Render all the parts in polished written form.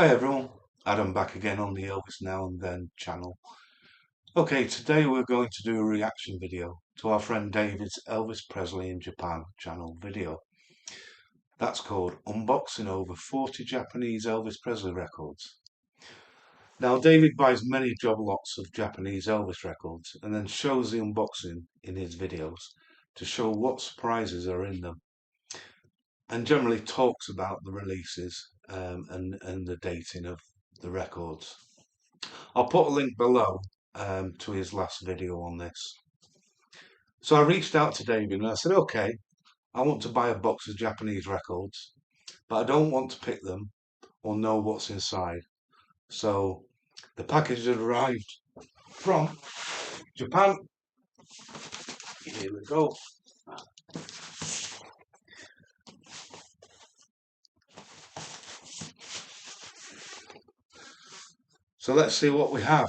Hi everyone, Adam back again on the Elvis Now and Then channel. Okay, today we're going to do a reaction video to our friend David's Elvis Presley in Japan channel video. That's called Unboxing Over 40 Japanese Elvis Presley Records. Now David buys many job lots of Japanese Elvis records and then shows the unboxing in his videos to show what surprises are in them, and generally talks about the releases and the dating of the records. I'll put a link below to his last video on this. So I reached out to David and I said, okay, I want to buy a box of Japanese records, but I don't want to pick them or know what's inside. So the package had arrived from Japan. Here we go. So let's see what we have.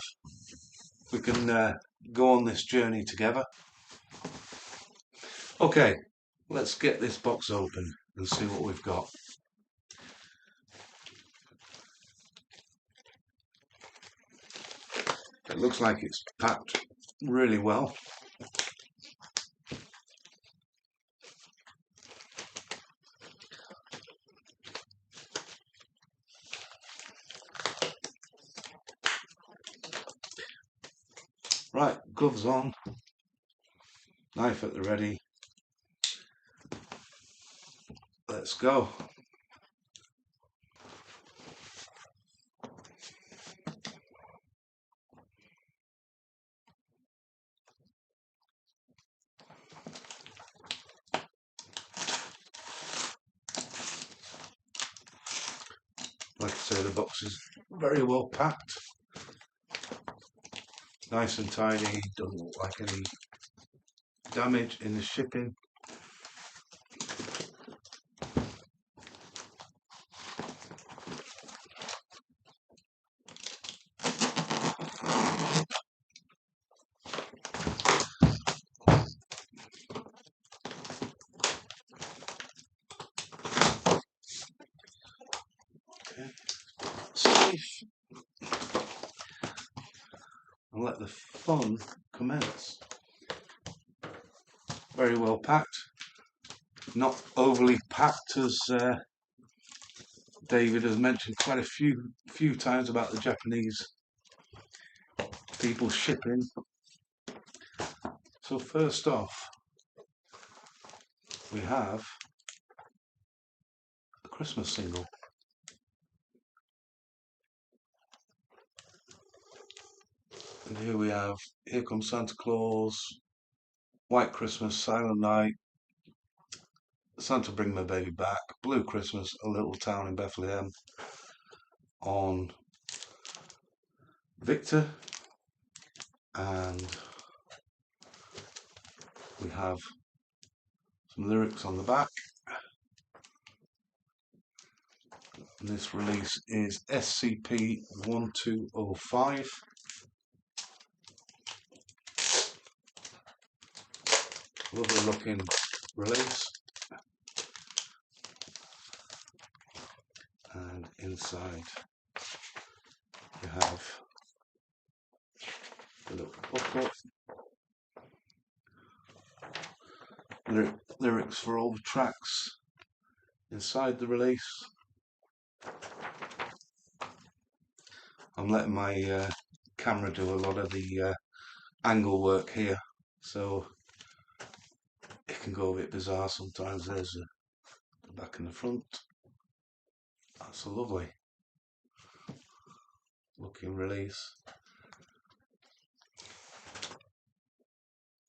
We can go on this journey together. Okay, let's get this box open and see what we've got. It looks like it's packed really well. Right, gloves on, knife at the ready. Let's go. Like I say, the box is very well packed, nice and tidy, doesn't look like any damage in the shipping. Okay, safe, and let the fun commence. Very well packed, not overly packed as David has mentioned quite a few times about the Japanese people shipping. So first off, we have the Christmas single. And here we have Here Comes Santa Claus, White Christmas, Silent Night, Santa Bring My Baby Back, Blue Christmas, A Little Town in Bethlehem, on Victor, and we have some lyrics on the back. And this release is SCP-1205. Lovely looking release. And inside you have the little booklet. Lyrics for all the tracks inside the release. I'm letting my camera do a lot of the angle work here, so it can go a bit bizarre sometimes. There's the back and the front. That's a lovely looking release.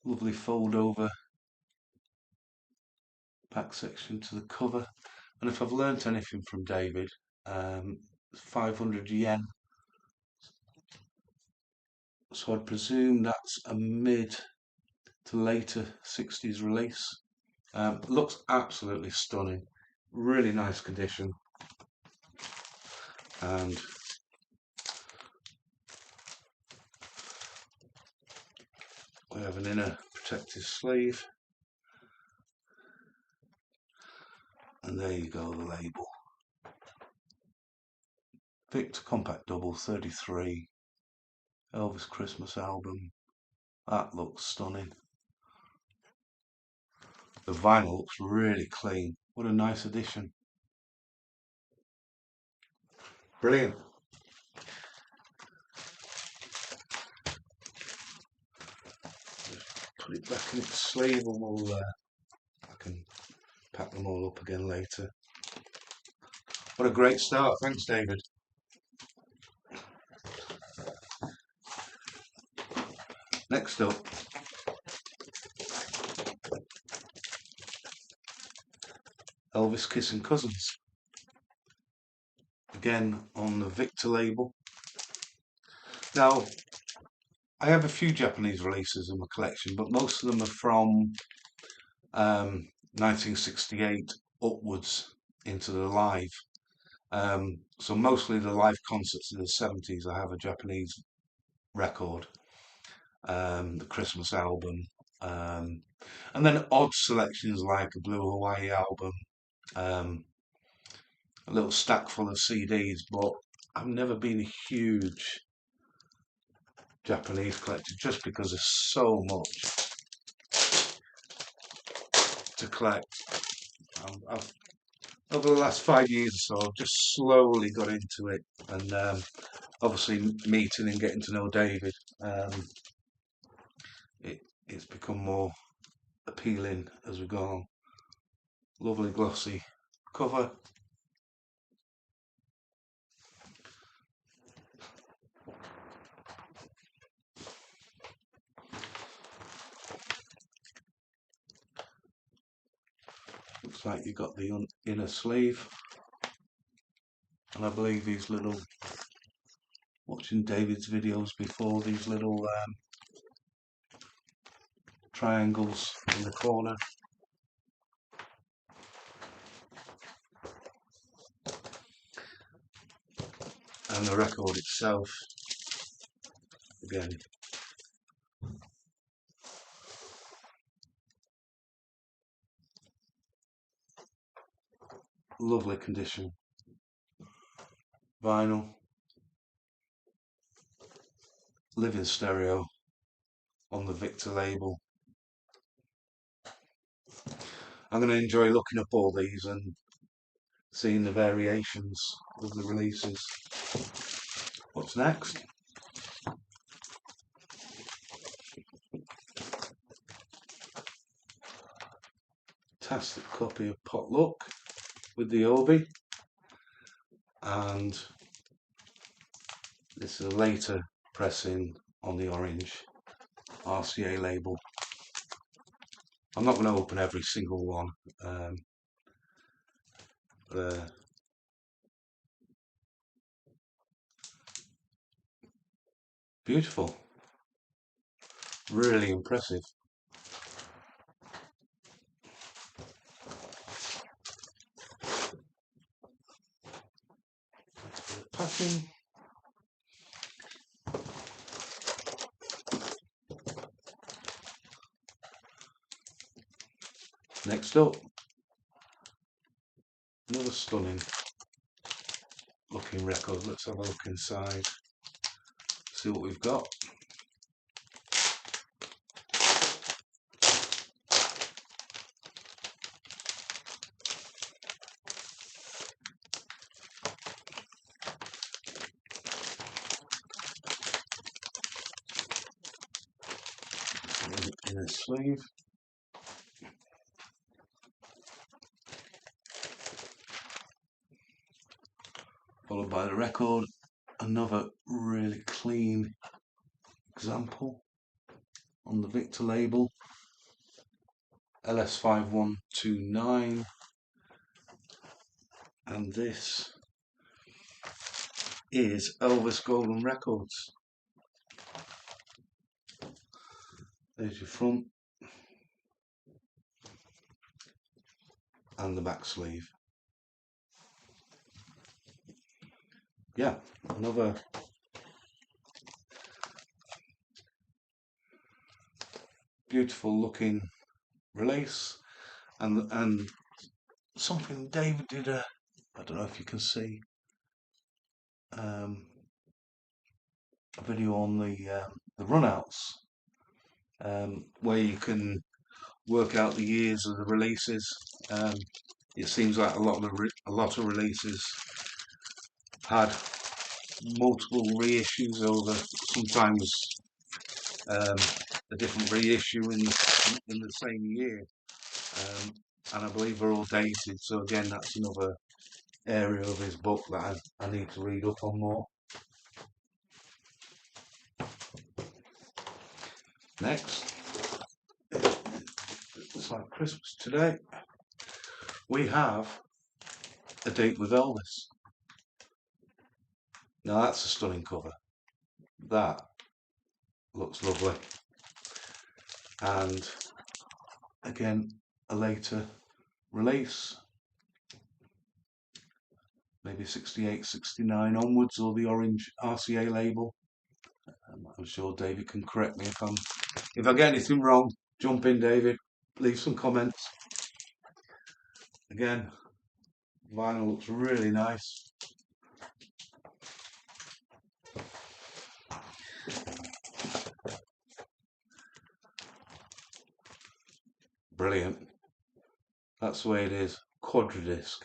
Lovely fold over back section to the cover. And if I've learnt anything from David, 500 yen. So I'd presume that's a mid to later 60s release. Looks absolutely stunning, really nice condition, and we have an inner protective sleeve, and there you go, the label. Victor Compact Double 33, Elvis Christmas album. That looks stunning. The vinyl looks really clean. What a nice addition. Brilliant. Just put it back in its sleeve and I can pack them all up again later. What a great start. Thanks, David. Next up, Elvis Kissing Cousins. Again on the Victor label. Now, I have a few Japanese releases in my collection, but most of them are from 1968 upwards into the live. So mostly the live concerts of the 70s. I have a Japanese record, the Christmas album, and then odd selections like a Blue Hawaii album, a little stack full of CDs, but I've never been a huge Japanese collector just because there's so much to collect. Over the last 5 years or so, I've just slowly got into it, and obviously meeting and getting to know David, it's become more appealing as we go on. Lovely glossy cover. Looks like you've got the inner sleeve, and I believe these little, watching David's videos before, these little triangles in the corner. And the record itself, again, lovely condition. Vinyl, living stereo on the Victor label. I'm going to enjoy looking up all these and seeing the variations of the releases. What's next? Fantastic copy of Potluck with the Obi, and this is a later pressing on the orange RCA label. I'm not going to open every single one, but beautiful, really impressive. Packing. Next up, another stunning looking record. Let's have a look inside, see what we've got. In a sleeve. Followed by the record, another really clean example on the Victor label, LS5129, and this is Elvis Golden Records. There's your front and the back sleeve. Yeah, another beautiful looking release, and something David did I don't know if you can see, a video on the runouts, where you can work out the years of the releases. It seems like a lot of releases had multiple reissues over, sometimes a different reissue in the same year, and I believe they're all dated. So again, that's another area of his book that I need to read up on more. Next, it's like Christmas today. We have A Date with Elvis. Now that's a stunning cover. That looks lovely. And again, a later release, maybe 68, 69 onwards, or the orange RCA label. I'm sure David can correct me if I get anything wrong. Jump in, David. Leave some comments. Again, vinyl looks really nice. Brilliant. That's the way it is. Quadradisc.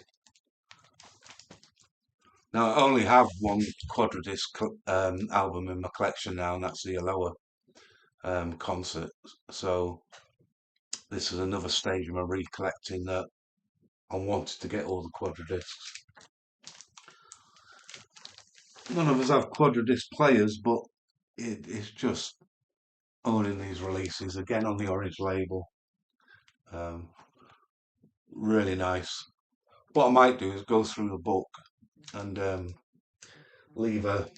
Now I only have one Quadradisc album in my collection now, and that's the Aloha concert. So this is another stage of my recollecting that I wanted to get all the Quadradiscs. None of us have Quadradisc players, but it's just owning these releases, again on the orange label. Really nice. What I might do is go through the book and leave a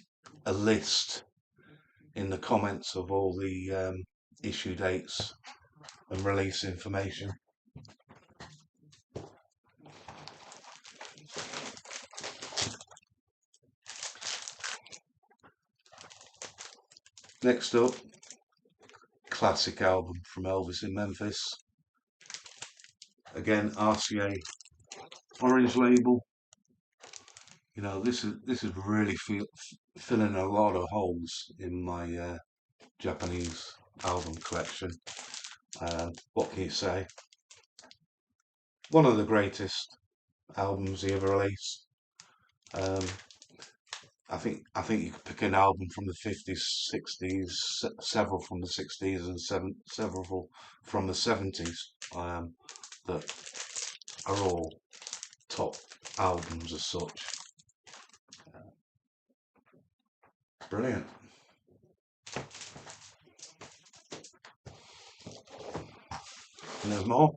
list in the comments of all the issue dates and release information. Next up, classic album from Elvis in Memphis. Again, RCA orange label. You know, this is really filling a lot of holes in my Japanese album collection. What can you say? One of the greatest albums he ever released. I think you could pick an album from the 50s, 60s, several from the 60s, and several from the 70s that are all top albums as such. Brilliant. And there's more.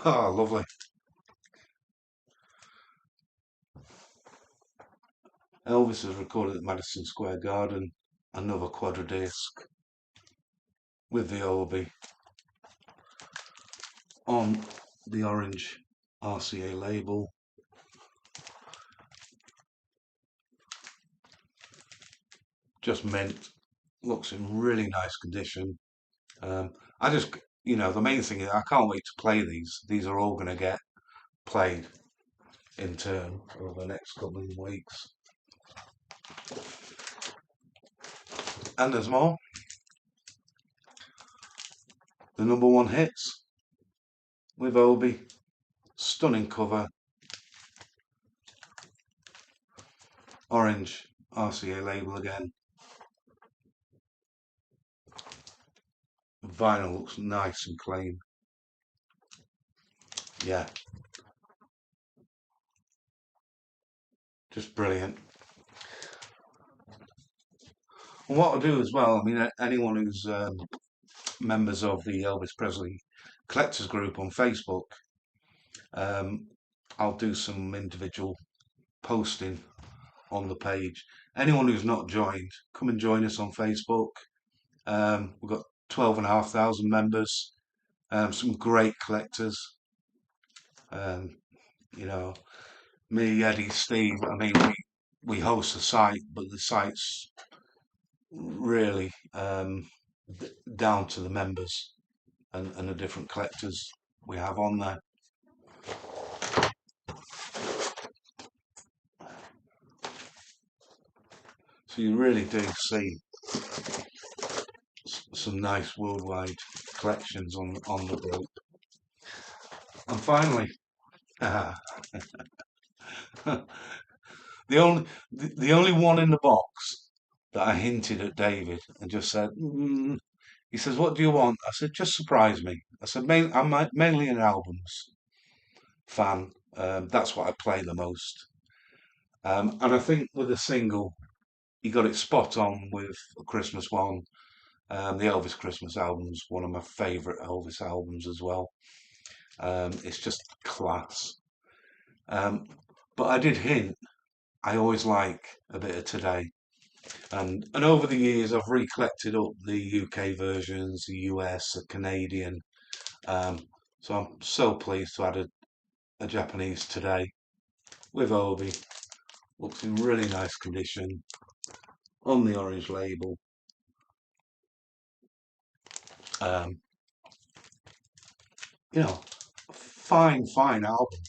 Oh, lovely. Elvis is recorded at Madison Square Garden, another Quadradisc with the Obi on the orange RCA label. Just mint, looks in really nice condition. I just, the main thing is I can't wait to play these. These are all going to get played in turn over the next couple of weeks. And there's more. The #1 hits with Obi, stunning cover, orange RCA label again. Vinyl looks nice and clean. Yeah, just brilliant. And what I'll do as well, I mean, anyone who's members of the Elvis Presley Collectors Group on Facebook, I'll do some individual posting on the page. Anyone who's not joined, come and join us on Facebook. We've got 12,500 members, some great collectors. Me, Eddie, Steve, I mean, we host the site, but the site's really down to the members and the different collectors we have on there. So you really do see some nice worldwide collections on the group. And finally, the only one in the box that I hinted at David and just said, he says, "What do you want?" I said, "Just surprise me." I said, I'm mainly an albums fan. That's what I play the most. And I think with a single, he got it spot on with a Christmas one. The Elvis Christmas album's one of my favourite Elvis albums as well. It's just class. But I did hint, I always like a bit of Today. And over the years, I've recollected up the UK versions, the US, the Canadian. So I'm so pleased to add a Japanese Today with Obi. Looks in really nice condition on the orange label. Um, fine album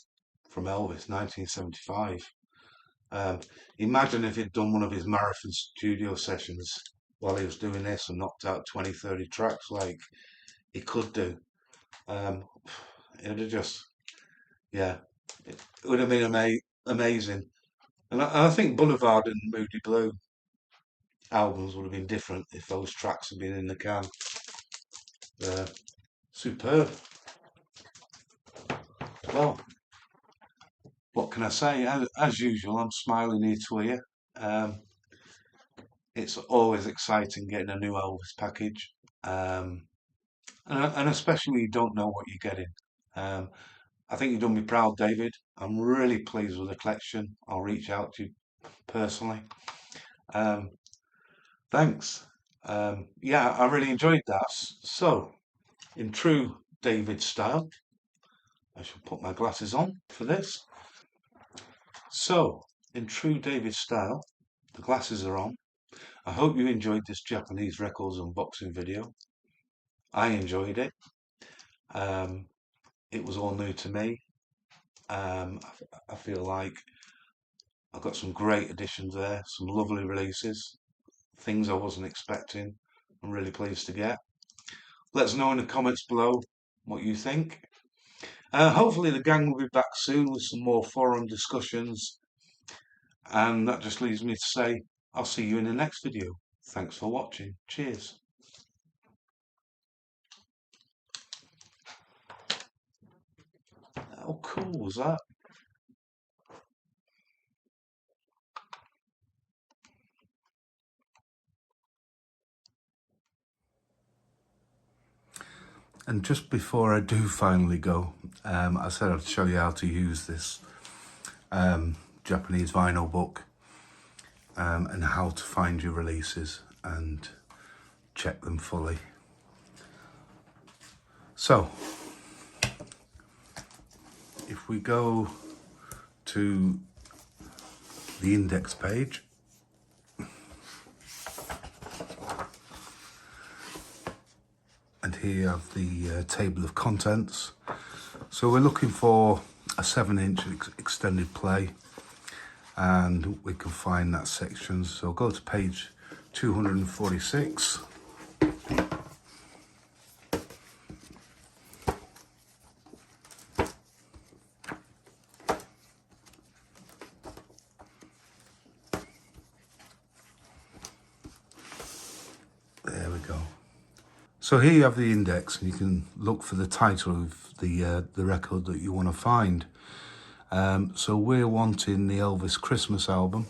from Elvis, 1975. Imagine if he'd done one of his marathon studio sessions while he was doing this and knocked out 20, 30 tracks like he could do. It'd have just, yeah, it would have been amazing. And I think Boulevard and Moody Blue albums would have been different if those tracks had been in the can. Superb. Well, what can I say? As usual, I'm smiling ear to ear. It's always exciting getting a new Elvis package, and especially you don't know what you're getting. I think you've done me proud, David. I'm really pleased with the collection. I'll reach out to you personally. Thanks. Yeah, I really enjoyed that. So, in true David style, I shall put my glasses on for this. So, in true David style, the glasses are on. I hope you enjoyed this Japanese records unboxing video. I enjoyed it. It was all new to me. I feel like I've got some great additions there, some lovely releases, things I wasn't expecting. I'm really pleased to get. Let us know in the comments below what you think. Hopefully the gang will be back soon with some more forum discussions. And that just leaves me to say, I'll see you in the next video. Thanks for watching. Cheers. How cool was that? And just before I do finally go, I said I'd show you how to use this Japanese vinyl book and how to find your releases and check them fully. So, if we go to the index page, and here you have the table of contents. So we're looking for a 7-inch extended play, and we can find that section. So go to page 246. There we go. So here you have the index, and you can look for the title of the record that you want to find. So we're wanting the Elvis Christmas album,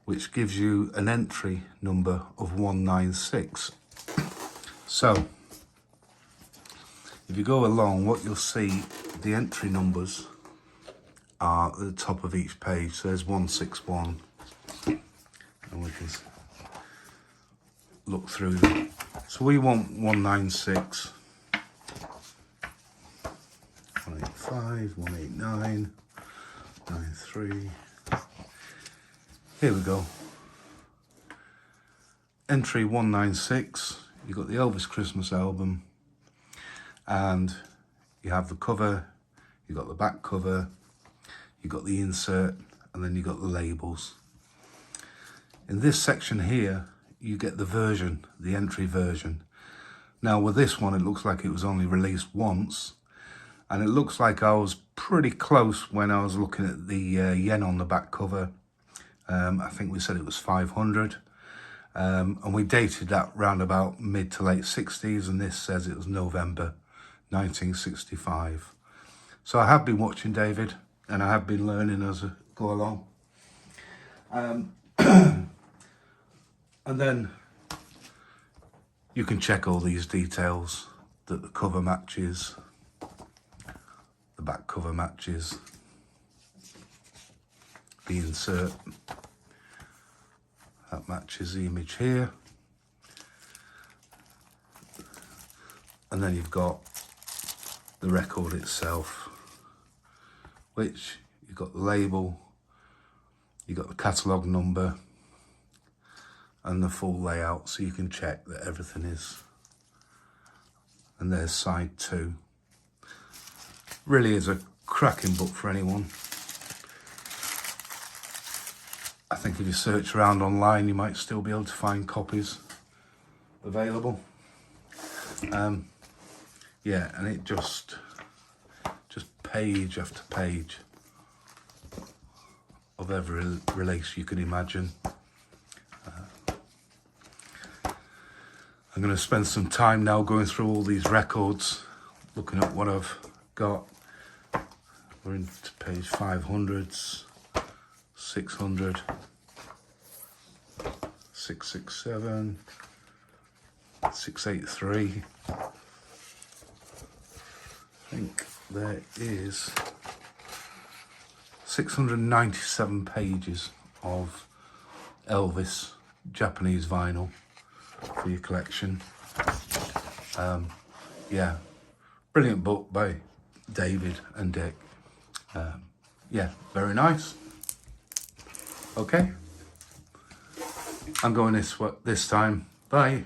which gives you an entry number of 196. So if you go along, what you'll see, the entry numbers are at the top of each page. So there's 161, and we can look through them. So we want 196, 185, 189, 93. Here we go. Entry 196, you've got the Elvis Christmas album, and you have the cover, you've got the back cover, you've got the insert, and then you've got the labels. In this section here, you get the version, the entry version. Now with this one, it looks like it was only released once, and it looks like I was pretty close when I was looking at the yen on the back cover. I think we said it was 500, and we dated that round about mid to late 60s, and this says it was November 1965. So I have been watching David, and I have been learning as I go along. And then you can check all these details, that the cover matches, the back cover matches, the insert, that matches the image here. And then you've got the record itself, which you've got the label, you've got the catalogue number, and the full layout, so you can check that everything is. And there's side 2. Really is a cracking book for anyone. I think if you search around online, you might still be able to find copies available. Yeah, and it just page after page of every release you can imagine. I'm going to spend some time now going through all these records, looking at what I've got. We're into page 500s, 600, 667, 683. I think there is 697 pages of Elvis Japanese vinyl for your collection. Yeah, brilliant book by David and Dick. Yeah, very nice. Okay, I'm going this time. Bye.